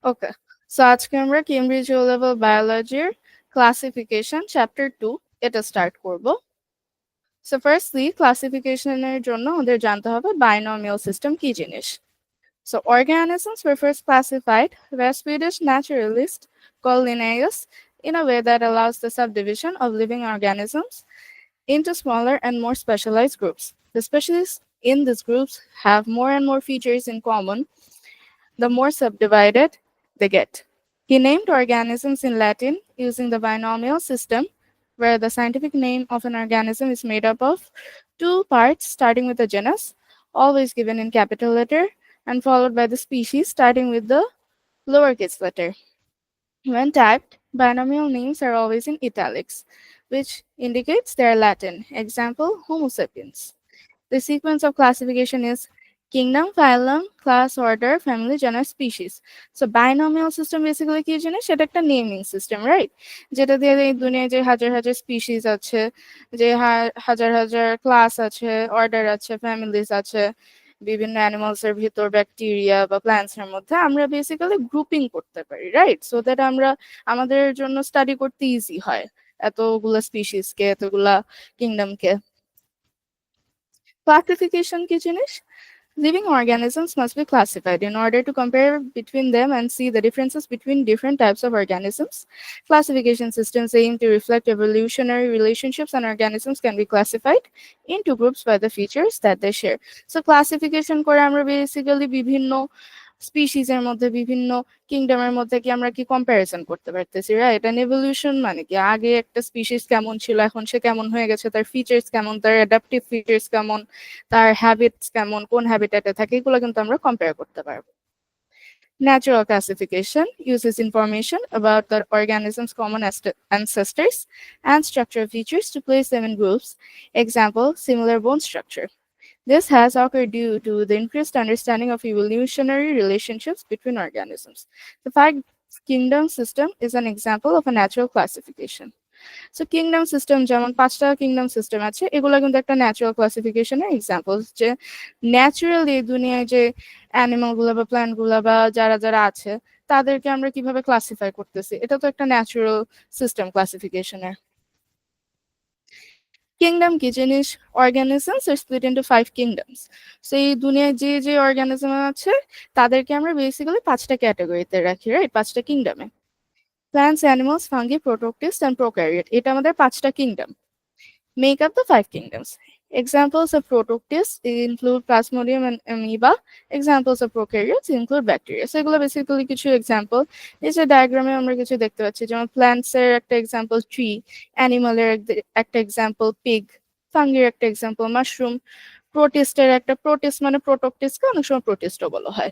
ওকে, so আজকে আমরা Cambridge ও level বায়োলজির classification chapter 2 এটা স্টার্ট করব। সো ফার্স্টলি ক্লাসিফিকেশনের জন্য আমাদের জানতে হবে বাইনোমিয়াল সিস্টেম কি জিনিস। So organisms were first classified by a Swedish naturalist called Linnaeus in a way that allows the subdivision of living organisms into smaller and more specialized groups. The species in these groups have more and more features in common the more subdivided they get. He named organisms in Latin using the binomial system, where the scientific name of an organism is made up of two parts starting with the genus, always given in capital letter, and followed by the species starting with the lowercase letter. When typed, binomial names are always in italics, which indicates they are Latin. Example, Homo sapiens. The sequence of classification is kingdom, phylum, class, order, family, genus, species. So binomial system basically কি জিনিস সেটা একটা naming system, right? যেটা দিয়ে এই দুনিয়ায় যে হাজার হাজার স্পিসিস আছে, যে হাজার হাজার ক্লাস আছে, অর্ডার আছে, ফ্যামিলিজ আছে, বিভিন্ন অ্যানিমালস এর ভিতর ব্যাকটেরিয়া বা প্ল্যান্টস এর মধ্যে আমরা বেসিক্যালি গ্রুপিং করতে পারি, রাইট? সো দ্যাট আমরা আমাদের জন্য স্টাডি করতে ইজি হয় এতগুলা স্পিসিসকে, এতগুলা কিংডমকে। Classification কি জিনিস? Living organisms must be classified in order to compare between them and see the differences between different types of organisms. Classification systems aim to reflect evolutionary relationships, and organisms can be classified into groups by the features that they share. So classification করে আমরা basically বিভিন্ন স্পিসিসের মধ্যে, বিভিন্ন কিংডমের মধ্যে কি আমরা কি comparison করতে পারতেছি, রাইট? এন্ড এভলিউশন মানে কি আগে একটা স্পিসিস কেমন ছিল, এখন সে কেমন হয়ে গেছে, তার ফিচার্স কেমন, তার অ্যাডাপটিভ ফিচার্স কেমন, তার হ্যাবিটস কেমন, কোন হ্যাবিটেটে থাকে, এগুলো কিন্তু আমরা কম্পেয়ার করতে পারবো। Natural classification uses information about the organism's common ancestors and structural features to place them in groups. Example, similar bone structure. This has occurred due to the increased understanding of evolutionary relationships between organisms. The five kingdom system is an example of a natural classification. So kingdom system যেমন ৫টা kingdom system আছে, এগুলো কিন্তু একটা natural ক্লাসিফিকেশনের examples, যে naturally দুনিয়ায় যে animal গুলো বা প্ল্যান্ট গুলো বা যারা যারা আছে তাদেরকে আমরা কিভাবে ক্লাসিফাই করতেছি, এটা তো একটা ন্যাচারাল সিস্টেম ক্লাসিফিকেশনের। কিংডম কি জিনিস? অর্গানিজমস আর স্প্লিট ইন্টু 5 কিংডমস। সো এই দুনিয়ায় যে যে অর্গানিজম আছে তাদেরকে আমরা বেসিক্যালি 5টা ক্যাটাগরিতে রাখি, রাইট? 5টা কিংডমে। Plants, animals, fungi, protoctist and prokaryote, এটা আমাদের 5টা kingdom. Make up the 5 kingdoms. Examples of prototists include Plasmodium and amoeba. Examples of prokaryotes include bacteria. So এগুলো বেসিক্যালি কিছু এক্সাম্পল। এই যে ডায়াগ্রামে আমরা কিছু দেখতে পাচ্ছি, যেমন প্ল্যান্টস এর একটা এক্সাম্পল ট্রি, অ্যানিমালের একটা এক্সাম্পল পিগ, ফাঙ্গির একটা এক্সাম্পল মাশরুম, প্রোটিস্টের একটা, প্রোটিস্ট মানে প্রোটোক্টিসকে অনেক সময় প্রোটিস্টও বলা হয়,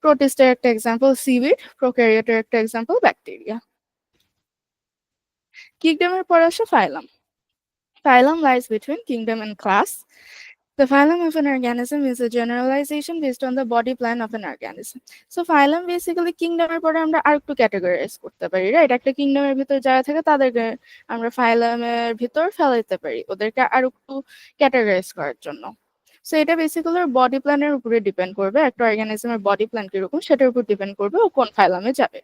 প্রোটিস্টের একটা এক্সাম্পল সিউইড, প্রোক্যারিওটের একটা এক্সাম্পল ব্যাকটেরিয়া। কিংডমের পর আসে ফাইলাম। Phylum lies between kingdom and class. The phylum of an organism is a generalization based on the body plan of an organism. So phylum basically kingdom এর পরে আমরা আরেকটু ক্যাটাগরাইজ করতে পারি, right? একটা কিংডমের ভিতর যারা থাকে তাদেরকে আমরা ফাইলামের ভিতর ফেলাইতে পারি, ওদেরকে আরেকটু ক্যাটাগরাইজ করার জন্য। সো এটা বেসিক্যালি বডি প্ল্যানের উপরে ডিপেন্ড করবে, একটা অর্গানিজমের বডি প্ল্যান কিরকম সেটার উপর ডিপেন্ড করবে ও কোন ফাইলামে যাবে।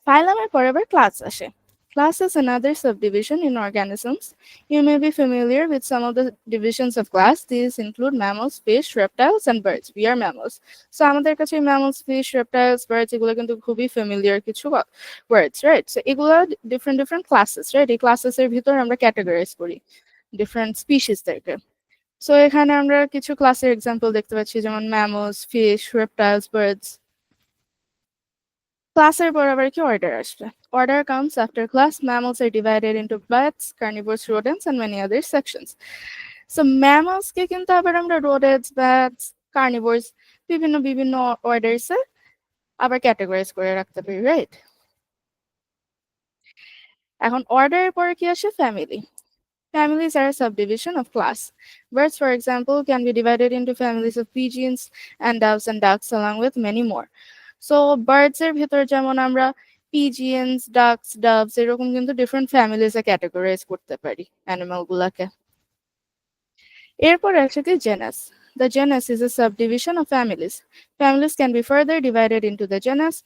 ফাইলামের পরে আবার ক্লাস আসে। Class is another subdivision in organisms. You may be familiar with some of the divisions of class. These include mammals, fish, reptiles, and birds. We are mammals. So আমাদের কাছে mammals, fish, reptiles, birds এগুলো কিন্তু খুবই familiar কিছু words, right? So এগুলো different classes, right? এই classes এর ভিতর আমরা categorize করি different species থেকে। সো এখানে আমরা কিছু ক্লাসের এক্সাম্পল দেখতে পাচ্ছি, যেমন mammals, fish, reptiles, birds. ক্লাসের পর আবার কি অর্ডার আসবে। Order comes after class. Mammals are divided into bats, carnivores, rodents, and many other sections. So mammals কে কিন্তু আবার আমরা rodents, bats, carnivores বিভিন্ন বিভিন্ন অর্ডারসে আবার ক্যাটাগরাইজ করে রাখতে পারি, রাইট? এখন অর্ডারের পরে কি আসে? Family. Families are a subdivision of class. Birds, for example, can be divided into families of pigeons and doves and ducks, along with many more. So birds এর ভিতর যেমন আমরা pigeons, ducks, doves এরকম কিন্তু different families এ categorize করতে পারি animal গুলাকে। এরপর আসে কি genus. The genus is a subdivision of families. Families can be further divided into the genus.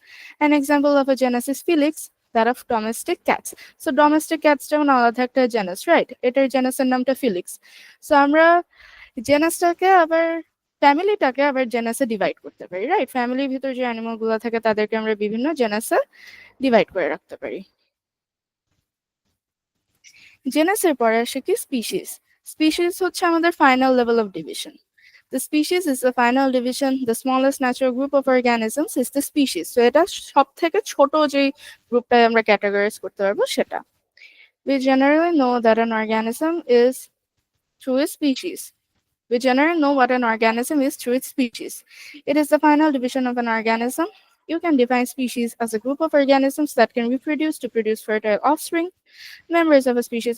An example of a genus is Felix, that of domestic cats. So domestic cats যেমন আলাদা একটা genus, right? এটার genusের নামটা Felix. So আমরা genusটাকে আবার ফ্যামিলিটাকে আবার জেনাসে divide করতে পারি, রাইট? ফ্যামিলির ভিতর যে অ্যানিমাল গুলো থাকে তাদেরকে আমরা বিভিন্ন জেনাসে ডিভাইড করে রাখতে পারি। জেনাসের পরে আসে কি স্পিসিস। স্পিসিস হচ্ছে আমাদের final level of division. The species is the final division. The smallest natural group of organisms is the species. So এটা সব থেকে ছোট যে গ্রুপটাই আমরা ক্যাটাগরাইজ করতে পারবো সেটা। We generally know that an organism is through its species. We generally know what an organism is through its species. It is the final division of an organism. You can define species as a group of organisms that can reproduce to produce fertile offspring. Members of a species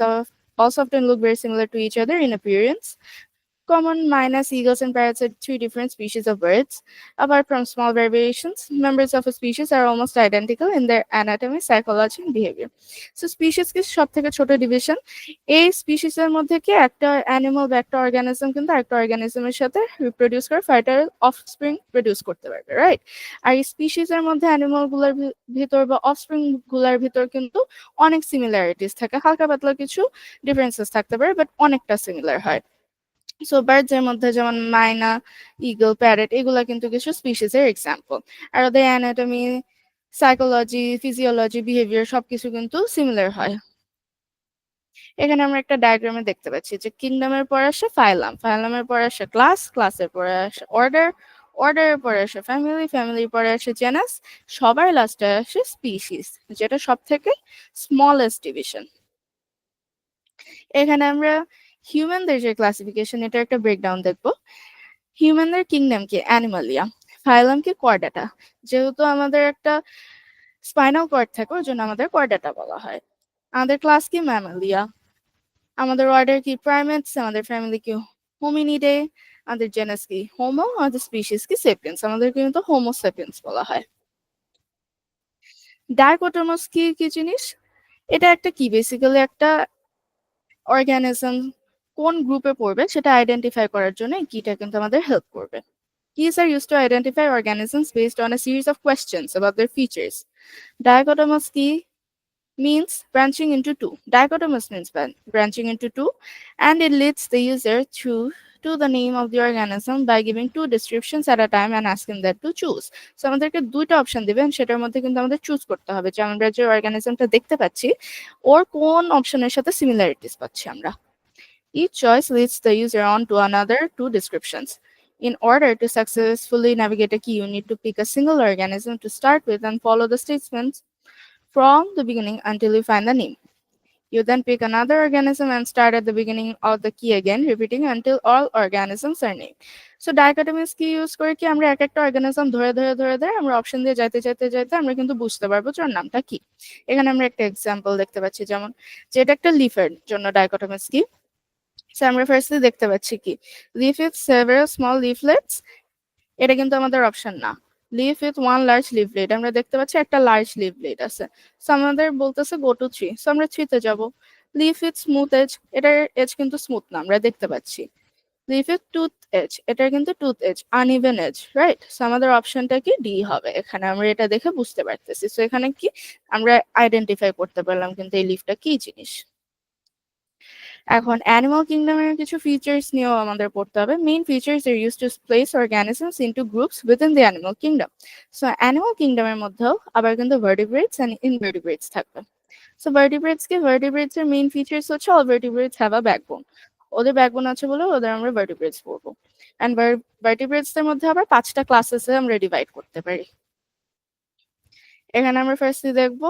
also often look very similar to each other in appearance. Common minus eagles and parrots are three different species of birds. Apart from small variations, members of a species are almost identical in their anatomy, psychology, and behavior. So species কি সব থেকে ছোট division. এই স্পিসিসের মধ্যে কি একটা animal বা একটা অর্গানিজম কিন্তু একটা অর্গানিজমের সাথে রিপ্রোডিউস করে ফার্টাইল অফস্প্রিং প্রডিউস করতে পারবে, রাইট? আর এই স্পিসিসের মধ্যে অ্যানিমাল গুলার ভিতর বা অফস্প্রিং গুলার ভিতর কিন্তু অনেক সিমিলারিটিস থাকে, হালকা পাতলা কিছু ডিফারেন্সেস থাকতে পারে, বাট অনেকটা সিমিলার হয়। সো বার্ডস এর মধ্যে যেমন মাইনা, ইগল, প্যারেট এগুলা কিন্তু কিছু স্পিসিস এর এক্সাম্পল। আর ওদের অ্যানাটমি, সাইকোলজি, ফিজিওলজি, বিহেভিয়ার সবকিছু কিন্তু সিমিলার হয়। এখানে আমরা একটা ডায়াগ্রামে দেখতে পাচ্ছি যে কিংডমের পরে আসে ফাইলাম, ফাইলামের পরে আসে ক্লাস, ক্লাসের পরে আসে অর্ডার, অর্ডারের পরে আসে ফ্যামিলি, ফ্যামিলির পরে আসে জেনাস, সবার লাস্টে আসে স্পিসিস, যেটা সব থেকে স্মলেস্ট ডিভিশন। এখানে আমরা হিউম্যানদের যে ক্লাসিফিকেশন এটা একটা ব্রেকডাউন দেখবো। হিউম্যানদের কিংডম কি অ্যানিমালিয়া, ফাইলাম কি কর্ডাটা। যেহেতু আমাদের একটা স্পাইনাল কর্ড থাকে ওই জন্য আমাদের কর্ডাটা বলা হয়। আমাদের ক্লাস কি ম্যামালিয়া, আমাদের অর্ডার কি প্রাইমেটস, আমাদের ফ্যামিলি কি হোমিনিডে, আমাদের জেনাস কি হোমো, আমাদের স্পিসিস কি সেপিয়েন্স, আমাদের কিন্তু হোমো সেপিয়েন্স বলা হয়। ডাইকোটোমাস কি কি জিনিস? এটা একটা কি বেসিক্যালি একটা অর্গানিজম কোন গ্রুপে পড়বে সেটা আইডেন্টিফাই করার জন্য এই কিটা কিন্তু আমাদের হেল্প করবে। Keys are used to identify organisms based on a series of questions about their features. Dichotomous key means branching into two. Dichotomous means branching into two, and it leads the user to the name of the organism by giving two descriptions at a time and asking them to choose. So আমাদেরকে দুইটা option দিবেন, সেটার মধ্যে কিন্তু আমাদের choose করতে হবে যে আমরা যে অর্গানিজমটা দেখতে পাচ্ছি ওর কোন অপশনের সাথে সিমিলারিটিস পাচ্ছি আমরা। Each choice leads the user on to another two descriptions. In order to successfully navigate a key, you need to pick a single organism to start with and follow the statements from the beginning until you find the name. You then pick another organism and start at the beginning of the key again, repeating until all organisms are named. So dichotomous key use করে কি আমরা এক একটা organism ধরে ধরে ধরে ধরে আমরা অপশন দিয়ে যাইতে যাইতে যাইতে আমরা কিন্তু বুঝতে পারবো যে ওর নামটা কি। এখানে আমরা একটা এক্সাম্পল দেখতে পাচ্ছি, যেমন যে এটা একটা লিফের জন্য dichotomous key। So আমরা ফার্স্টলি দেখতে পাচ্ছি কি লিফ উইথ সেভারাল স্মল লিফলেটস, এটা কিন্তু আমাদের অপশন না। Leaf with one large leaflet, আমরা দেখতে পাচ্ছি একটা লার্জ লিফলেট আছে। সো আমাদের বলতেছে গো টু 3, সো আমরা 3 তে যাব। লিফ উইথ স্মুথ এজ, এটার এজ কিন্তু স্মুথ না, আমরা দেখতে পাচ্ছি। লিফ উইথ টুথ এজ, এটার কিন্তু tooth edge uneven edge, right? So আমাদের অপশনটা কি ডি হবে। এখানে আমরা এটা দেখে বুঝতে পারতেছি। সো এখানে কি আমরা আইডেন্টিফাই করতে পারলাম কিন্তু এই লিফটা কি জিনিস। এখন অ্যানিমাল কিংডমের কিছু ফিচার্স নিয়েও আমাদের পড়তে হবে। Main features are use to place organisms into groups within the animal kingdom. So animal কিংডমের মধ্যেও আবার কিন্তু ভার্টিব্রেটস এন্ড ইনভার্টিব্রেটস থাকবে। সো ভার্টিব্রেটস কি, ভার্টিব্রেটস এর মেইন ফিচার্স হচ্ছে অল ভার্টিব্রেটস হ্যাভ আ ব্যাকবোন। ওদের ব্যাকবোন আছে বলে ওদের আমরা ভার্টিব্রেটস বলবো। এন্ড ভার্টিব্রেটস এর মধ্যে আবার 5টা ক্লাসেসে আমরা ডিভাইড করতে পারি। এখানে আমরা ফার্স্টলি দেখবো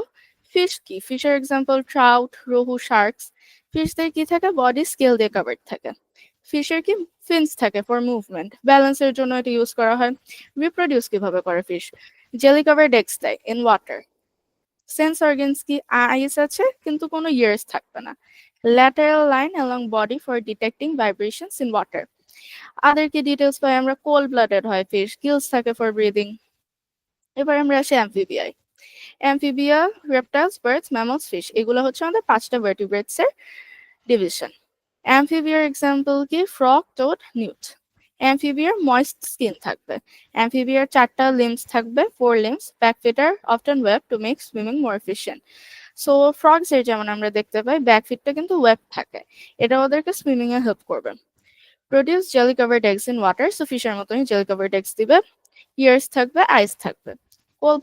ফিশ কি। ফিশের এক্সাম্পল ট্রাউট, রোহু, শার্কস। ফিশদের কি থাকে, বডি স্কেল দিয়ে কাভার্ড থাকে। ফিশের কি ফিন্স থাকে ফর মুভমেন্ট, ব্যালেন্সের জন্য এটা ইউজ করা হয়। রিপ্রোডিউস কিভাবে করে ফিশ, জেলি কাভার্ড এগস দেয় ইন ওয়াটার। সেন্স অর্গানস কি, আইস আছে কিন্তু কোনো ইয়ার্স থাকবে না। Lateral line along body for detecting vibrations in water. Other কি ডিটেলস পাই আমরা, কোল্ড ব্লাডেড হয় ফিশ, গিলস থাকে ফর ব্রিদিং। এবার আমরা আসি অ্যামফিবিয়ায়। Amphibia, reptiles, birds, mammals, fish, এগুলো হচ্ছে আমাদের 5টা ভার্টিব্রেটস এর ডিভিশন। অ্যামফিবিয়ার এক্সাম্পল কি ফ্রগ, টোড, নিউট। অ্যামফিবিয়ার ময়েস্ট স্কিন থাকবে। অ্যামফিবিয়ার 4টা লিম্বস থাকবে, 4 limbs. Back feet are often web to make swimming more efficient. So frogs এর যেমন আমরা দেখতে পাই ব্যাক ফিটটা কিন্তু ওয়েব থাকে, এটা ওদেরকে সুইমিং এ হেল্প করবে। Produce jelly covered eggs in water, so ফিশের মতনই জেলি কভার্ড এগস দিবে। ইয়ার্স থাকবে, আইস থাকবে। কোল্ড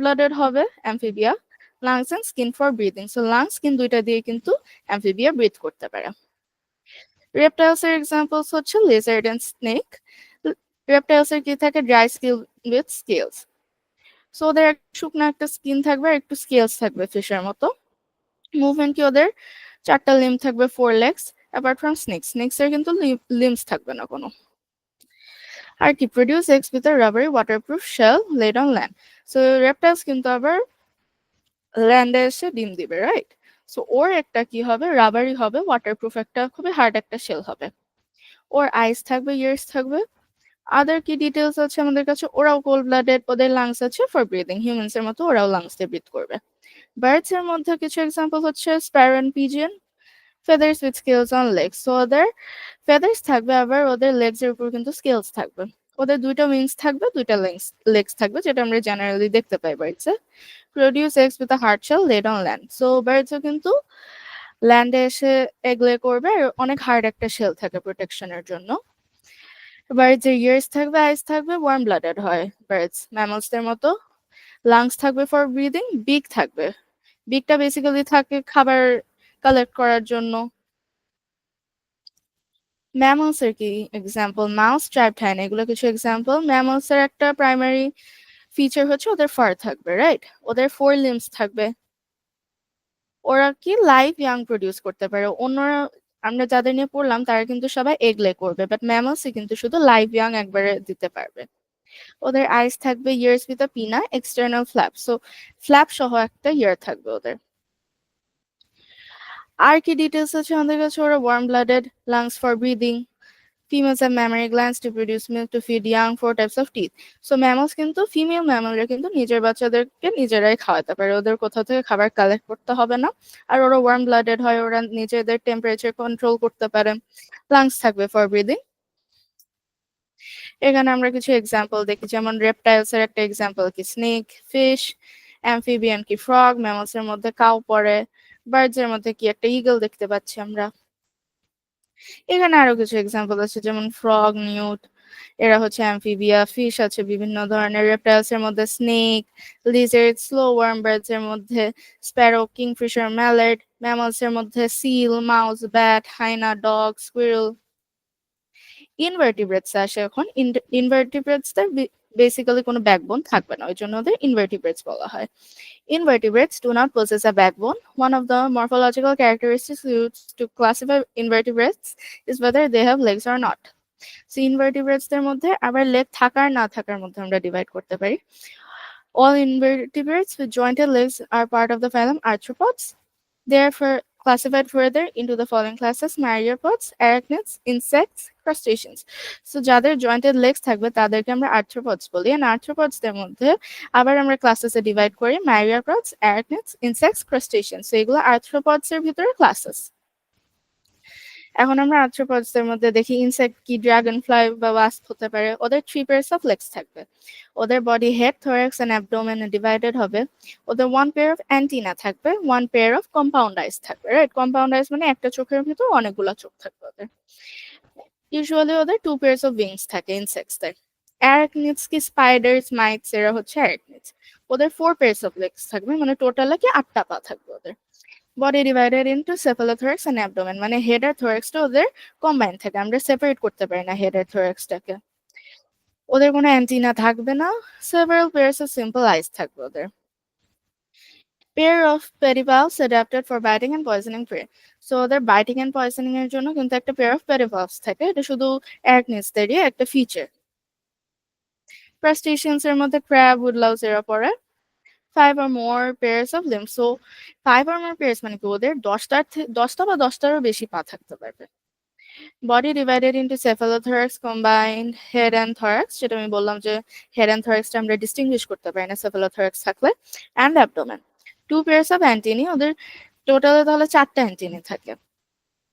ব্লাডেড হবে amphibia. Lungs and skin for breathing, so lungs skin দুইটা দিয়ে কিন্তু অ্যামফিবিয়া ব্রিথ করতে পারে। রেপটাইলস এর এক্সাম্পলস হচ্ছে লিজার্ড এন্ড স্নেক। রেপটাইলস এর কি থাকে, dry skin with scales. So ওদের শুকনো একটা স্কিন থাকবে আর একটু স্কেলস থাকবে ফিশের মতো। মুভমেন্ট কি ওদের 4টা লিম্ব থাকবে, 4 লেগস। অ্যাপার্ট ফ্রম স্নেক্স এর কিন্তু লিম্বস থাকবে না কোনো। আর কি produce eggs with a rubbery waterproof shell laid on land. So reptiles কিন্তু আবার ল্যান্ডে এসে ডিম দিবে, রাইট? সো ওর একটা কি হবে, রাবারি হবে, ওয়াটারপ্রুফ একটা খুবই হার্ড একটা শেল হবে। ওর আইস থাকবে, ইয়ার্স থাকবে। আদার কি ডিটেলস আছে আমাদের কাছে, ওরাও কোল্ড ব্লাডেড, ওদের লাংস আছে ফর ব্রিদিং, হিউম্যানস এর মতো ওরাও লাংস দিয়ে ব্রিথ করবে। বার্ডস এর মধ্যে কিছু এক্সাম্পল হচ্ছে sparrow and pigeon. Feathers with scales on legs, so ওদের ফেদার্স থাকবে, আবার ওদের লেগস এর উপর কিন্তু স্কেলস থাকবে। ওদের দুইটা উইংস থাকবে, দুইটা লেগস থাকবে, যেটা আমরা জেনারেলি দেখতে পাই বার্ডসে। Produce eggs with a hard shell laid on land, so বার্ডসও কিন্তু ল্যান্ডে এসে এগ লে করবে, আর অনেক হার্ড একটা শেল থাকে প্রোটেকশনের জন্য। বার্ডস এর ইয়ার্স থাকবে, আইস থাকবে, ওয়ার্ম ব্লাডেড হয় বার্ডস ম্যামলসদের মতো। লাংস থাকবে ফর ব্রিদিং, বিগ থাকবে। বিগটা বেসিক্যালি থাকে খাবার কালেক্ট করার জন্য। ম্যামলস এর কি এক্সাম্পল, মাউস, স্ট্রাইপড হাইনা, এগুলো কিছু এক্সাম্পল। ম্যামলস এর একটা প্রাইমারি ফিচার হচ্ছে ওদের ফার থাকবে, রাইট? ওদের 4 লিম্বস থাকবে। ওরা কি লাইভ ইয়াং প্রডিউস করতে পারে। অন্যরা আমরা যাদের নিয়ে পড়লাম তারা কিন্তু সবাই এগ লে করবে, বাট ম্যামলসই কিন্তু শুধু লাইভ ইয়াং একবারে দিতে পারবে। ওদের আইস থাকবে, ইয়ার্স উইথ আ পিনা, এক্সটার্নাল ফ্ল্যাপ, সো ফ্ল্যাপ সহ একটা ইয়ার থাকবে ওদের। আর কি ডিটেলস আছে আমাদের কাছে, ওরা worm blooded, lungs for breathing, females have mammary glands to produce milk to feed young, 4 types of teeth. So mammals কিন্তু ফিমেল ম্যামলরা কিন্তু নিজের বাচ্চাদেরকে নিজেরাই খাওয়াতে পারে, ওদের কোথাও থেকে খাবার কালেক্ট করতে হবে না। আর ওরা ওয়ার্ম ব্লাডেড হয়, ওরা নিজেদের টেম্পারেচার কন্ট্রোল করতে পারে। লাংস থাকবে ফর ব্রিদিং। এখানে আমরা কিছু এক্সাম্পল দেখি, যেমন রেপটাইলস এর একটা এক্সাম্পল কি স্নেক, ফিশ। অ্যামফিবিয়ান কি ফ্রগ, ম্যামলস এর মধ্যে কাউ পড়ে। বার্ডস এর মধ্যে কি একটা ঈগল দেখতে পাচ্ছি আমরা। এখানে আরো কিছু এক্সাম্পল আছে, যেমন ফ্রগ, নিউট, এরা হচ্ছে অ্যামফিবিয়া। ফিশ আছে বিভিন্ন ধরনের, রেপটাইলস এর মধ্যে snake, lizard, slow worm. Birds এর মধ্যে স্প্যারো, কিংফিশার, ম্যালেট। ম্যামলস এর মধ্যে seal, mouse, bat, hyena, dog, squirrel. Invertebrates আসে এখন। ইনভার্টিব্রেটসদের বেসিক্যালি কোনো ব্যাকবোন থাকবে না, ওই জন্য ওদের ইনভার্টিব্রেটস বলা হয়। Invertebrates do not possess a backbone. One of the morphological characteristics used to classify invertebrates is whether they have legs or not. So invertebrates দের মধ্যে আবার লেগ থাকার না থাকার মধ্যে আমরা ডিভাইড করতে পারি। All invertebrates with jointed legs are part of the phylum Arthropods. They are classified further into the following classes: myriapods, arachnids, insects, crustaceans. So যাদের jointed legs থাকবে তাদেরকে আমরা arthropods বলি, and arthropods দের মধ্যে আবার আমরা ক্লাসেসে ডিভাইড করি myriapods, arachnids, insects, crustaceans. So এগুলো arthropods এর ভিতরে ক্লাসেস। এখন আমরা arthropods দের মধ্যে দেখি ইনসেক্ট কি, ড্রাগন ফ্লাই বা ওয়াস্প হতে পারে। ওদের 3 pairs of legs থাকবে। ওদের বডি হেড, থোরাক্স এন্ড অ্যাবডোমেনে ডিভাইডেড হবে। ওদের 1 pair of antenna থাকবে, 1 pair of compound eyes থাকবে, রাইট? কম্পাউন্ড আইস মানে একটা চোখের ভিতর অনেকগুলো চোখ থাকবে ওদের। ইউজুয়ালি ওদের 2 pairs of wings থাকে ইনসেক্টসদের। অ্যারাকনিডস কি, স্পাইডারস, মাইটস, এরা হচ্ছে অ্যারাকনিডস। ওদের 4 pairs of legs থাকবে, মানে টোটালে কি 8টা পা থাকবে ওদের। Body divided into cephalothorax and abdomen, মানে হেড আর থোরাক্সটা ওদের কম্বাইন থাকে, আমরা সেপারেট করতে পারি না হেড আর থোরাক্সটাকে। ওদের কোনো অ্যান্টিনা থাকবে না। several pairs of simple eyes থাকবে ওদের। pair of pedipalps adapted for biting and poisoning prey. So ওদের biting and poisoning এর জন্য কিন্তু একটা pair of pedipalps থাকে, এটা শুধু arachnidsদেরই একটা ফিচার। crustaceans এর মধ্যে crab, woodlouse এরা পড়ে। 5 or more pairs of limbs. So 5 or more pairs মানে কি ওদের 10টা বা 10টারও বেশি পা থাকতে পারবে। Body divided into cephalothorax, combined head and thorax, যেটা আমি বললাম যে হেড এন্ড থোরাক্সটা আমরা ডিস্টিংগুইশ করতে পারি না cephalothorax থাকলে, and abdomen. 2 pairs of antennae, ওদের টোটালে তাহলে 4টা অ্যান্টেনা থাকে।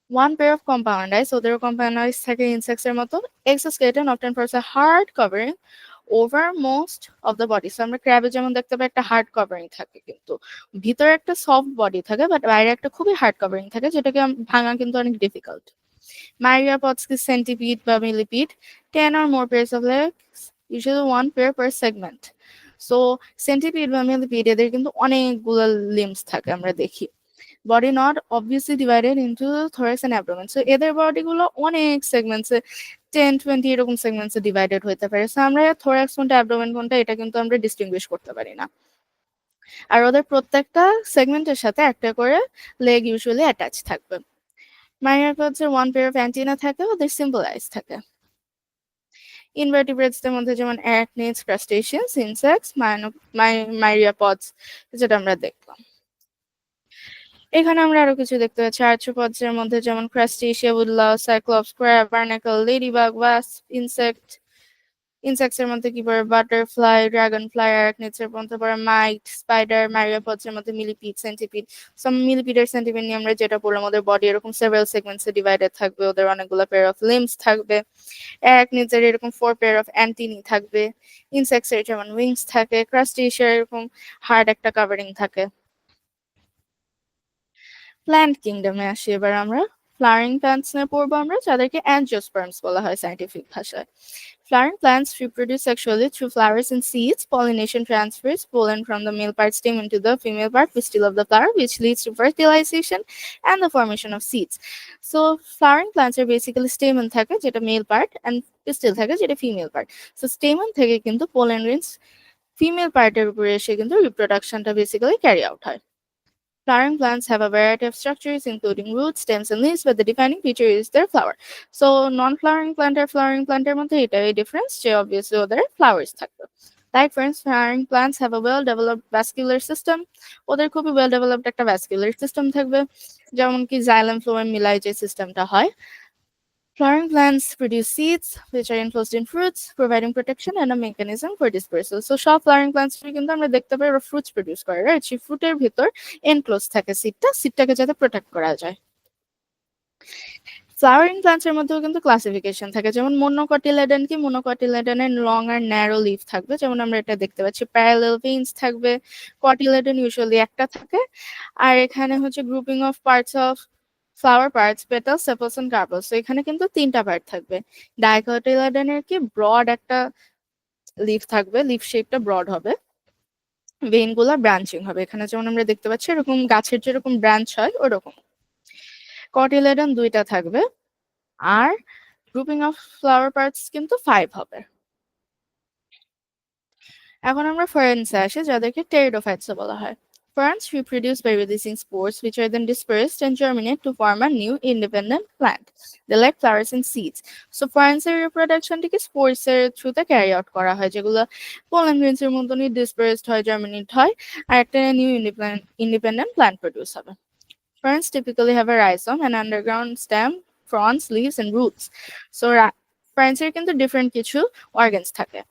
One pair of compound eyes, ওদেরও compound eyes থাকে insects এর মতো. Exoskeleton often forms a hard covering over most of the body. So আমরা ক্র্যাবে যেমন দেখতে পাই একটা হার্ড কভারিং থাকে, কিন্তু ভিতরে একটা সফট বডি থাকে বাট বাইরে একটা খুবই হার্ড কভারিং থাকে, যেটাকে ভাঙা কিন্তু অনেক ডিফিকাল্ট. Myriapods কি centipede বা millipede, 10 or more pairs of legs, usually one pair per segment. So centipede বা millipede এদের কিন্তু অনেকগুলো লিম্বস থাকে আমরা দেখি. Body not obviously divided into thorax and abdomen. So এদের বডি গুলো অনেক সেগমেন্টসে 10-20 এরকম সেগমেন্টসে ডিভাইডেড হতে পারে. সো আমরা থোরাক্স কোনটা অ্যাবডোমেন কোনটা এটা কিন্তু আমরা ডিস্টিংগুইশ করতে পারি না. আর ওদের প্রত্যেকটা সেগমেন্টের সাথে একটা করে লেগ ইউজুয়ালি অ্যাটাচ থাকবে. মাইরিয়াপডসের ওয়ান পেয়ার অফ অ্যান্টিনা থাকে, ওদের সিম্পল আইস থাকে. ইনভার্টিব্রেটসদের মধ্যে যেমন অ্যারাকনিডস, ক্রাস্টেশিয়ানস, ইনসেক্টস, মাইরিয়াপডস যেটা আমরা দেখলাম. এখানে আমরা আরো কিছু দেখতে পাচ্ছি. আর্থ্রোপডসের মধ্যে যেমন crustacea, woodlouse, cyclops, crab, barnacle, ladybug, wasp, insects এর মধ্যে কি পড়ে বাটারফ্লাই, ড্রাগন ফ্লাই. অ্যারাকনিডস এর মধ্যে পড়ে মাইট, স্পাইডার. মাইরিয়াপডস এর মধ্যে মিলিপিড, সেন্টিপিড. সব মিলিপিডের সেন্টিপিড নিয়ে আমরা যেটা পড়লাম, ওদের বডি এরকম সেভারাল সেগমেন্টসে ডিভাইডেড থাকবে, ওদের অনেকগুলো পেয়ার অফ লিম্বস থাকবে. অ্যারাকনিডস এর এরকম 4 পেয়ার অফ অ্যান্টিনি থাকবে. ইনসেক্টস এর যেমন উইংস থাকে. ক্রাস্টেশিয়া এরকম হার্ড একটা কাভারিং থাকে. প্ল্যান্ট কিংডমে আসি এবার আমরা. ফ্লাওয়ারিং প্ল্যান্টস নিয়ে পড়বো আমরা, যাদেরকে অ্যাঞ্জিওস্পার্মস বলা হয় সাইন্টিফিক ভাষায়. Flowering plants reproduce sexually through flowers and seeds. Pollination transfers pollen from the male part stem into the female part pistil of the flower, which leads to fertilization and the formation of seeds. So flowering plants are basically stamen থাকে যেটা male part and pistil থাকে যেটা female part. So stamen থেকে কিন্তু pollen grains female পার্টের উপরে এসে কিন্তু রিপ্রোডাকশনটা বেসিক্যালি ক্যারি আউট হয়. Flowering plants have a variety of structures, including roots, stems, and leaves, but the defining feature is their flower. So, non-flowering plant R flowering plant এর মধ্যে এটাই difference, যে obviously ওদের flowers থাকবে. Like ferns, flowering plants have a well-developed vascular system. ওদের খুবই well-developed একটা vascular system থাকবে, যেমন কি xylem, phloem মিলাই যে সিস্টেমটা হয়. Flowering plants produce seeds, which are enclosed in fruits, providing protection and a mechanism for dispersal. So, সব flowering plants কিন্তু আমরা দেখতে পাই ওরা fruits produce করে, right? সেই fruit-এর ভিতর enclosed থাকে সিডটাকে যাতে প্রোটেক্ট করা যায়. ফ্লাওয়ারিং প্ল্যান্টস এর মধ্যেও কিন্তু ক্লাসিফিকেশন থাকে, যেমন মোনোকটিলেডন কি মোনোকটিলেডনের লং আর ন্যারো লিফ থাকবে, যেমন আমরা এটা দেখতে পাচ্ছি. প্যারালেল ভেইনস থাকবে. কটিলেডন ইউজুয়ালি একটা থাকে. আর এখানে হচ্ছে grouping of parts of flower parts, petals, sepals and carpels. তো এখানে কিন্তু তিনটা পার্ট থাকবে. ডাইকটিলেডনের কি ব্রড একটা লিফ থাকবে, লিফ শেপটা ব্রড হবে, ভেইন গুলা ব্রাঞ্চিং হবে. এখানে যেমন আমরা দেখতে পাচ্ছি এরকম গাছের যেরকম ব্রাঞ্চ হয় ওরকম. কটিলেডন দুইটা থাকবে আর গ্রুপিং অফ ফ্লাওয়ার পার্টস কিন্তু 5 হবে. এখন আমরা ফরেন্সে আসি, যাদেরকে টেরিডোফাইটস বলা হয়. Ferns reproduce by releasing spores, which are then dispersed and germinate to form a new independent plant. They lack flowers and seeds. So ferns এর রিপ্রোডাকশনটিকে স্পোর্স এর থ্রুতে ক্যারি আউট করা হয়, যেগুলো পোলেন গ্রেনস এর মতনই ডিসপার্সড হয়, জার্মিনেট হয়, আর একটা নিউ ইন্ডিপেন্ডেন্ট প্ল্যান্ট প্রডিউস হবে. Ferns typically have a rhizome, an underground stem, fronds, leaves, and roots. So ferns এর কিন্তু ডিফারেন্ট কিছু অর্গানস থাকে.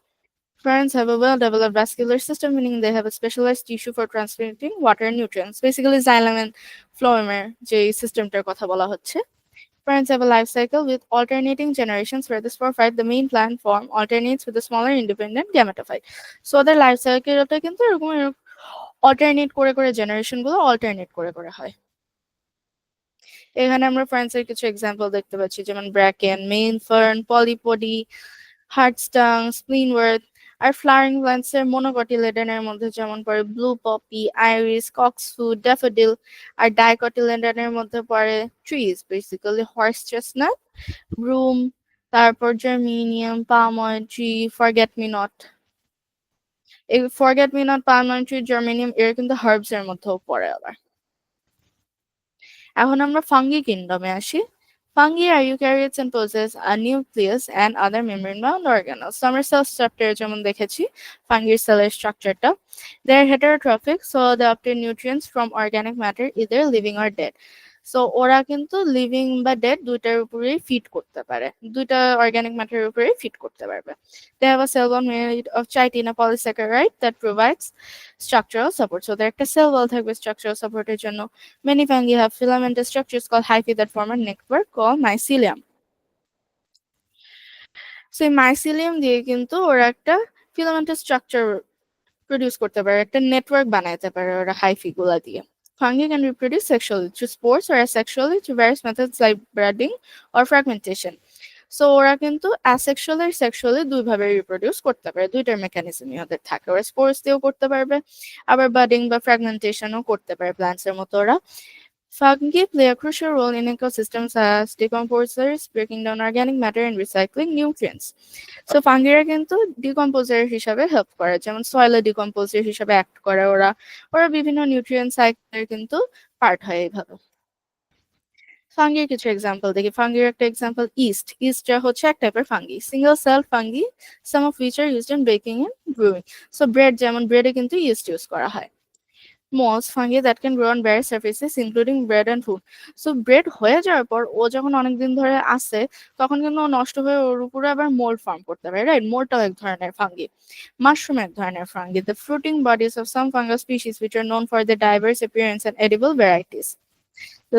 Ferns have a well-developed vascular system, meaning they have a specialized tissue for transporting water and nutrients. Basically, xylem and phloem যে সিস্টেমটার কথা বলা হচ্ছে. Ferns have a life cycle with alternating generations, where the sporophyte, the main plant form, alternates with a smaller independent gametophyte. So their life cycle-টা কিন্তু এরকম alternate করে করে generation গুলো alternate করে করে হয়. এখানে আমরা ফ্রান্সের কিছু এক্সাম্পল দেখতে পাচ্ছি, যেমন bracken, main fern, polypody, hart's tongue, spleenwort. আর ফ্লাওয়ারিং প্ল্যান্টস এর মোনোকটিলেডনের মধ্যে যেমন পড়ে blue poppy, iris, cocksfoot, daffodil. আর ডাইকটিলেডনের মধ্যে পড়ে trees, basically horse chestnut, broom, তারপর geranium, palmoid tree, forget me not. এই forget me not, palmoid tree, geranium এর কিন্তু হার্বস এর মধ্যেও পড়ে আবার. এখন আমরা ফাঙ্গি কিংডমে আসি. Fungi are eukaryotes and possess a nucleus and other membrane-bound organelles. So আমরা সেল স্ট্রাকচার যেমন দেখেছি ফাঙ্গির সেলের স্ট্রাকচারটা. They are heterotrophic, so they obtain nutrients from organic matter, either living or dead. So ওরা কিন্তু লিভিং বা dead দুইটার উপরেই ফিট করতে পারে, দুইটা অর্গানিক ম্যাটারের উপরেই ফিট করতে পারবে। They have a cell wall made of chitin, a polysaccharide that provides structural support. So ওদের একটা cell wall থাকবে structural support-এর জন্য। Many fungi have filamentous structures called hyphae that form a network called mycelium. So এই mycelium দিয়ে কিন্তু ওরা একটা filamentous structure produce করতে পারে, একটা নেটওয়ার্ক বানাইতে পারে ওরা হাইফি গুলা দিয়ে। Fungi can reproduce sexually through spores or asexually through various methods like budding or fragmentation. So ওরা কিন্তু অ্যাসেক্সুয়াল আর সেক্সুয়ালি দুইভাবে রিপ্রোডিউস করতে পারে, দুইটার মেকানিজমই ওদের থাকে। ওরা স্পোর্স দিয়েও করতে পারবে, আবার বাডিং বা ফ্র্যাগমেন্টেশনও করতে পারে প্ল্যান্টসের মতো ওরা। Fungi play a crucial role in ecosystems as decomposers, breaking down organic matter and recycling nutrients. So ফাঙ্গিরা কিন্তু ডিকম্পোজার হিসাবে হেল্প করে, যেমন সয়েলে ডিকম্পোজার হিসাবে অ্যাক্ট করে ওরা, ওরা বিভিন্ন নিউট্রিয়েন্ট সাইকেলের কিন্তু পার্ট হয় এইভাবে। ফাঙ্গির কিছু এক্সাম্পল দেখি। ফাঙ্গির একটা এক্সাম্পল ইস্টটা হচ্ছে এক টাইপের fungi, single cell fungi, some of which are used in baking and brewing. So bread, যেমন ব্রেডে কিন্তু ইস্ট ইউজ করা হয়। Molds, fungi that can grow on various surfaces including bread and food. So bread হয়ে যাওয়ার পর ও যখন অনেকদিন ধরে আসে তখন কিন্তু ও নষ্ট হয়ে ওর উপরে আবার মোল্ড ফর্ম করতে পারে, রাইট? মোল্ডটাও এক ধরনের ফাঙ্গি। মাশরুম এক ধরনের fungi, the fruiting bodies of some fungal species which are known for their diverse appearance and edible varieties.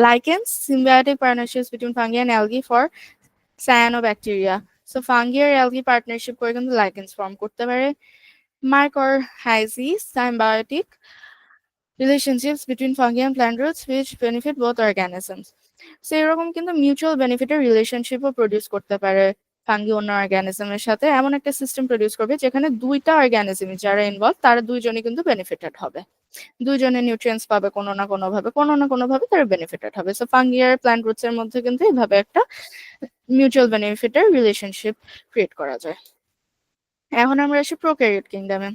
Lichens, symbiotic partnerships between fungi and algae for cyanobacteria. So fungi আর algae partnership করে কিন্তু lichens form করতে পারে। Mycorrhizae, symbiotic relationships between fungi and plant roots which benefit both organisms. So এরকম কিন্তু mutual বেনিফিটের রিলেশনশিপও produce করতে পারে fungi অন্য অর্গানিজমের সাথে। এমন একটা সিস্টেম প্রডিউস করবে যেখানে দুইটা অর্গানিজম যারা ইনভলভ তারা দুইজনই কিন্তু বেনিফিটেড হবে, দুইজনে নিউট্রিয়েন্টস পাবে কোনো না কোনো ভাবে তারা বেনিফিটেড হবে। সো ফাঙ্গি আর প্ল্যান্ট রুটস এর মধ্যে কিন্তু এইভাবে একটা মিউচুয়াল বেনিফিটের রিলেশনশিপ ক্রিয়েট করা যায়। এখন আমরা আসি prokaryote কিংডমে।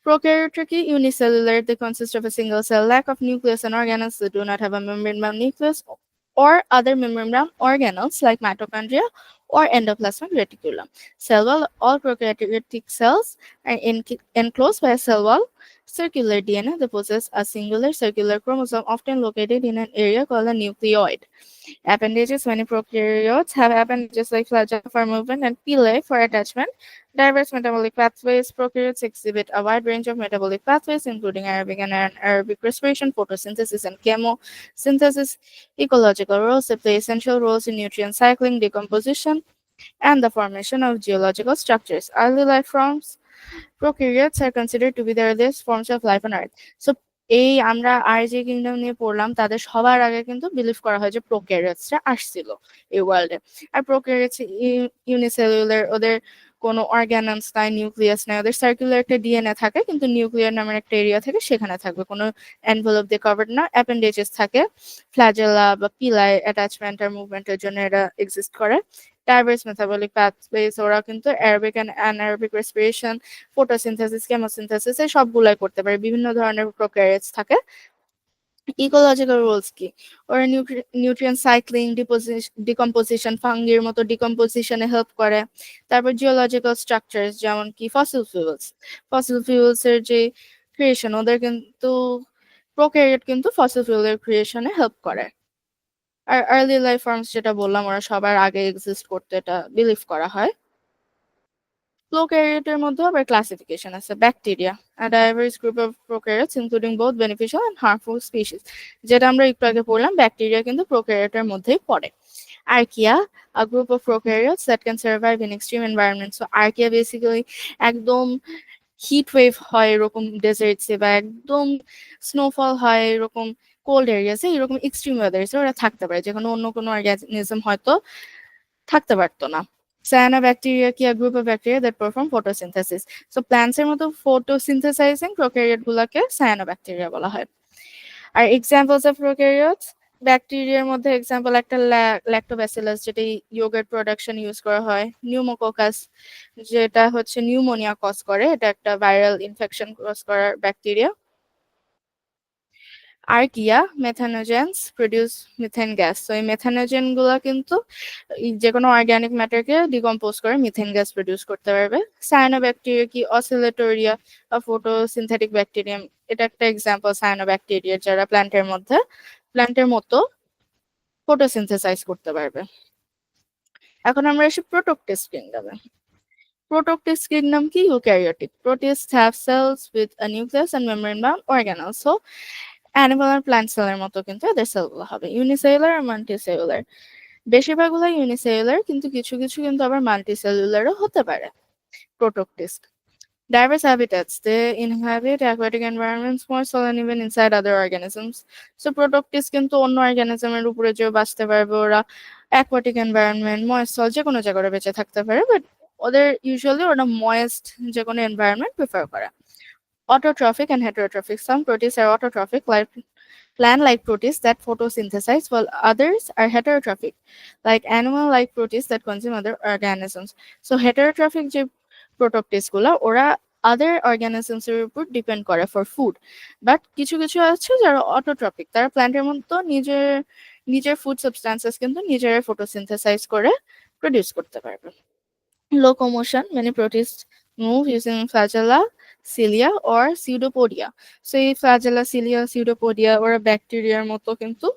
Prokaryotic unicellular, they consist of a single cell, lack of nucleus, and organelles that do not have a membrane-bound nucleus or other membrane-bound organelles like mitochondria or endoplasmic reticulum. Cell wall, all prokaryotic cells are enclosed by a cell wall. Circular DNA, they possess a singular circular chromosome often located in an area called a nucleoid. Appendages, many prokaryotes have appendages like flagella for movement and pili for attachment. Diverse metabolic pathways. Prokaryotes exhibit a wide range of metabolic pathways, including aerobic and anaerobic respiration, photosynthesis, and chemosynthesis. Ecological roles. They play essential roles in nutrient cycling, decomposition, and the formation of geological structures. Early life forms. Prokaryotes are considered to be the earliest forms of life on Earth. So এই আমরা আর যে kingdom নিয়ে পড়লাম তাদের সবার আগে কিন্তু believe করা হয় যে প্রোক্যারিওটসরা আসছিল এই ওয়ার্ল্ডে। আর প্রোক্যারিওটস ইউনিসেলুলার, ওদের কোনো অর্গানস নাই, নিউক্লিয়াস নাই, ওদের সার্কুলার একটা ডিএনএ থাকে কিন্তু নিউক্লিয়ার নামের একটা এরিয়া থাকে, সেখানে থাকবে, কোনো এনভেলপ দিয়ে কভার্ড না। অ্যাপেন্ডেজেস থাকে, ফ্ল্যাজেলা বা পিলাই অ্যাটাচমেন্ট আর মুভমেন্টের জন্য এরা এক্সিস্ট করে। ডাইভার্স মেটাবলিক পাথওয়েজ, ওরা কিন্তু aerobic and anaerobic respiration, photosynthesis, chemosynthesis এই সবগুলাই করতে পারে। বিভিন্ন ধরনের প্রোক্যারিওটস থাকে। ইকোলজিক্যাল রোলস কি? ওরা নিউট্রিয়েন্ট সাইক্লিং, ডিকম্পোজিশন, ফাঙ্গির মতো ডিকম্পোজিশনে হেল্প করে। তারপর জিওলজিক্যাল স্ট্রাকচার, যেমন কি ফসিল ফিউলস এর যে ক্রিয়েশন, ওদের কিন্তু প্রোক্যারিওট কিন্তু ফসিল ফিউলের ক্রিয়েশনে হেল্প করে। আর আর্লি লাইফ ফর্মস যেটা বললাম ওরা সবার আগে এক্সিস্ট করতে এটা বিলিভ করা হয়। প্রোক্যারিওটের মধ্যে আবার ক্লাসিফিকেশন আছে। Bacteria, a diverse group of prokaryotes including both beneficial and harmful species, যেটা আমরা একটু আগে পড়লাম, ব্যাকটেরিয়া কিন্তু প্রোক্যারিওটের মধ্যেই পড়ে। Archaea, a group of prokaryotes that can survive in extreme environments. So archaea basically একদম হিট ওয়েভ হয় এরকম ডেজার্টসে, বা একদম স্নোফল হয় এরকম কোল্ড এরিয়াসে, এরকম এক্সট্রিম ওয়েদার্সে ওরা থাকতে পারে, যেখানে অন্য কোনো অর্গানিজম হয়তো থাকতে পারতো না। Cyanobacteria কি, a group of bacteria that perform photosynthesis. So plants এর মতো photosynthesizing prokaryote গুলাকে cyanobacteria বলা হয়। আর examples of prokaryotes, ব্যাকটেরিয়ার মধ্যে এক্সাম্পল একটা ল্যাক্টোব্যাসিলাস, যেটা ইয়োগার্ট প্রোডাকশন ইউজ করা হয়। নিউমোকোকাস, যেটা হচ্ছে নিউমোনিয়া কজ করে, এটা একটা ভাইরাল ইনফেকশন কজ করার bacteria. Archaea, methanogens produce methane gas. তো এই মেথানোজেন গুলা কিন্তু যে কোনো অর্গানিক ম্যাটারকে ডিকম্পোজ করে মিথেন গ্যাস প্রডিউস করতে পারবে। সায়ানোব্যাকটেরিয়া কি, অসিলেটোরিয়া বা ফটোসিনথেটিক ব্যাকটেরিয়াম, এটা একটা এক্সাম্পল সায়ানোব্যাকটেরিয়া, যারা প্ল্যান্টের মতো ফটোসিনথেসাইজ করতে পারবে। এখন আমরা আসি প্রোটোপ্টেস্ট কিংডমে। Protoctist kingdom কি eukaryotic. Protists have cells with a nucleus and membrane-bound organelles. So animal R plant সেলের মতো কিন্তু এদের সেলগুলো হবে ইউনিসেলুলার আর মাল্টিসেলুলার। বেশিরভাগগুলো ইউনিসেলুলার, কিন্তু কিছু কিছু কিন্তু আবার মাল্টিসেলুলারও হতে পারে। Protoctist diverse habitats. They inhabit aquatic environments, moist soil, and even inside other organisms. So protoctist কিন্তু অন্য অর্গানিজমের উপরে যে বাঁচতে পারবে, ওরা অ্যাকোয়াটিক এনভায়রনমেন্ট, ময়েস্ট সল যে কোনো জায়গায় বেঁচে থাকতে পারে, বাট ওদের ইউজুয়ালি ওরা ময়েস্ট যে কোনো এনভায়রনমেন্ট প্রিফার করে। Autotrophic and heterotrophic. Some protists are autotrophic, like plant-like protists that photosynthesize, while others are heterotrophic, like animal-like protists that consume other organisms. So heterotrophic যে প্রোটোপ্টিস্ট গুলা ওরা আদার অর্গানিজমস এর উপর ডিপেন্ড করে ফর ফুড, বাট কিছু কিছু আছে যারা অটোট্রপিক, তারা প্ল্যান্টের মতো নিজের নিজের ফুড সাবস্টান্সেস কিন্তু নিজেরাই ফটোসিনথেসাইজ করে প্রডিউস করতে পারবে। Locomotion, many protists move using flagella, cilia or pseudopodia. So এই flagella, cilia, pseudopodia ওরা ব্যাকটেরিয়ার মতো কিন্তু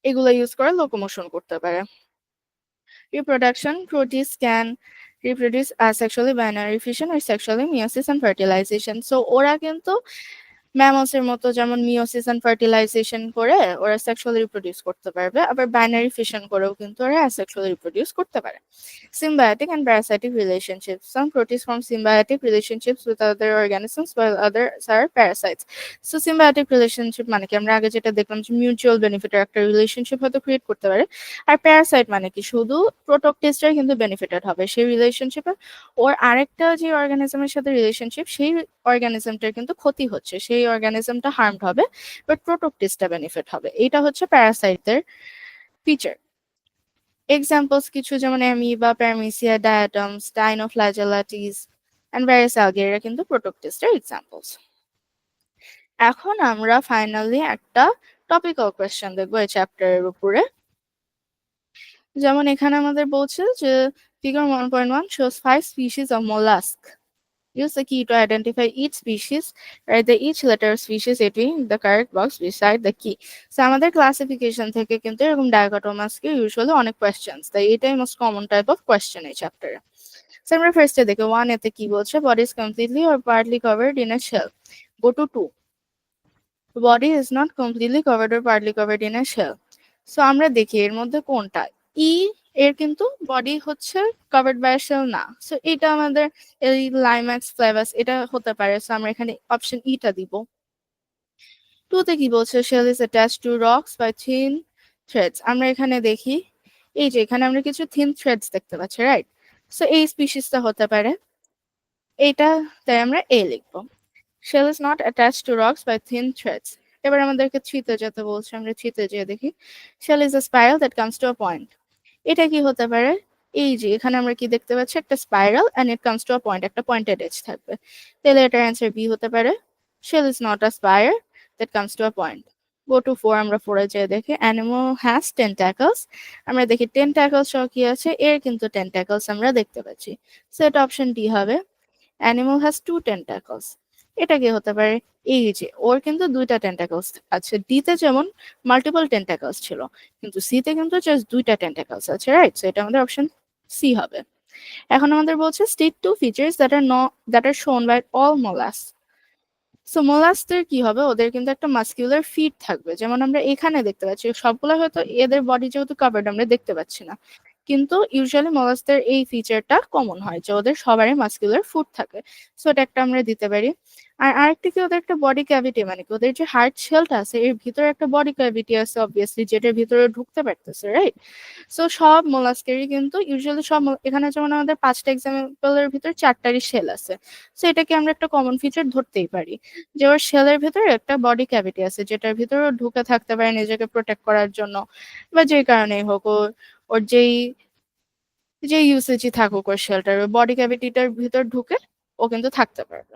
এগুলো ইউজ করে লোকোমোশন করতে পারে। Reproduction, protists can reproduce asexually, binary fission, or sexually, meiosis and fertilization. So ওরা কিন্তু ম্যামলস এর মতো যেমন মিওসিস এন্ড ফার্টিলাইজেশন করে ওরা সেক্সুয়ালি রিপ্রোডিউস করতে পারবে, আবার বাইনারি ফিশন করেও কিন্তু ওরা অ্যাসেক্সুয়ালি রিপ্রোডিউস করতে পারে। Symbiotic and parasitic relationships. Some protists form symbiotic relationships with other organisms while others are parasites. So symbiotic relationship মানে কি, আমরা আগে যেটা দেখলাম যে মিউচুয়াল বেনিফিটের একটা রিলেশনশিপ হয়তো ক্রিয়েট করতে পারে, আর প্যারাসাইট মানে কি শুধু প্রোটোপ্টিস্টরাই কিন্তু বেনিফিটেড হবে সেই রিলেশনশিপে, ওর আরেকটা যে অর্গানিজমের সাথে রিলেশনশিপ সেই অর্গানিজমটার কিন্তু ক্ষতি হচ্ছে, সেই অর্গানিজমটা হার্মড হবে, বাট প্রোটোপ্টিস্টটা বেনিফিট হবে। এটা হচ্ছে প্যারাসাইটদের ফিচার। এক্সাম্পলস কিছু যেমন অ্যামিবা, প্যারামিসিয়া, ডায়াটমস, ডাইনোফ্ল্যাজেলাটিস এন্ড ভ্যারিয়াস অ্যালগে, এরা কিন্তু প্রোটোপ্টিস্টের এক্সাম্পলস। এখন আমরা ফাইনালি একটা টপিক্যাল কোয়েশ্চেন দেখবো এই চ্যাপ্টারের উপরে। যেমন এখানে আমাদের বলছে যে figure 1.1 shows 5 species of mollusk. Use the key to identify each species. Write the each letter of species between the correct box beside the key. So আমাদের ক্লাসিফিকেশন থেকে কিন্তু এরকম ডায়াকটোমাসকে ইউজুয়ালি অনেক কোয়েশ্চেন্স, তাই এটাই most common type of question এই চ্যাপ্টারে। So আমরা ফার্স্টে দেখি 1 এতে কি বলছে, body is completely or partly covered in a shell. Go to 2, body is not completely covered or partly covered in a shell. So আমরা দেখি এর মধ্যে কোনটা। ই এর কিন্তু বডি হচ্ছে কভার্ড বাই শেল না, সো এটা আমাদের এই লাইম্যাক্স ফ্লেভাস এটা হতে পারে, সো আমরা এখানে অপশন ইটা দিব। 2 তে কি বলছে, shell is attached to rocks by thin threads. আমরা এখানে দেখি এই যে এখানে আমরা কিছু থিন থ্রেডস দেখতে পাচ্ছি, রাইট? সো এই স্পিসিসটা হতে পারে এইটা, তাই আমরা এ লিখবো। Shell is not attached to rocks by thin threads. এবার আমাদেরকে 3 তে যেতে বলছে, আমরা 3 তে যেয়ে দেখি shell is a spiral that comes to a point. এটা কি হতে পারে, এই যে এখানে আমরা কি দেখতে পাচ্ছি, একটা spiral and it comes to a point, একটা পয়েন্টেড এজ থাকবে, তাহলে এটার অ্যান্সার বি হতে পারে। Shell is not a spiral that comes to a point. Go to 4, আমরা 4 এ যেয়ে দেখি অ্যানিমাল হ্যাজ টেন্টাকলস। আমরা দেখি টেন্টাকলস সহ কি আছে, এর কিন্তু টেন্টাকলস আমরা দেখতে পাচ্ছি, সো এটা অপশন ডি হবে। Animal has 2 টেন্টাকলস। এটা কি হতে পারে, এই যে ওর কিন্তু 2টা টেন্টাকলস আছে, ডি তে যেমন মাল্টিপল টেন্টাকলস ছিল, কিন্তু সি তে কিন্তু জাস্ট 2টা টেন্টাকলস আছে, রাইট? সো এটা আমাদের অপশন সি হবে। এখন আমাদের বলছে state 2 features that are shown by all molluscs. So মোলাস্কদের কি হবে, ওদের কিন্তু একটা মাস্কুলার ফিট থাকবে, যেমন আমরা এখানে দেখতে পাচ্ছি, সবগুলো হয়তো এদের বডি যেহেতু কাভার্ড আমরা দেখতে পাচ্ছি না, কিন্তু ইউজুয়ালি মোলাস্কদের এই ফিচারটা কমন হয় যে ওদের সবারই মাস্কুলার ফুট থাকে, সো এটা একটা আমরা দিতে পারি। আর আরেকটা কি, ওদের একটা বডি ক্যাভিটি, মানে কি ওদের যে হার্ট শেলটা আছে এর ভিতরে একটা বডি ক্যাভিটি আছে অবভিয়াসলি, যেটার ভিতরে ঢুকতে পারতেছে, রাইট? সো সব মোলাস্কেরই কিন্তু ইউজুয়ালি সব এখানে যেমন আমাদের 5টা এক্সাম্পলের ভিতরে 4টারই শেল আছে, সো এটাকে আমরা একটা কমন ফিচার ধরতেই পারি যে ওর শেলের ভিতরে একটা বডি ক্যাভিটি আছে, যেটার ভিতরে ঢুকে থাকতে পারে নিজেকে প্রোটেক্ট করার জন্য, বা যে কারণেই হোক ওর যেই ইউসেজই থাকুক ওর শেলটার, ওই বডি ক্যাভিটিটার ভিতর ঢুকে ও কিন্তু থাকতে পারবে।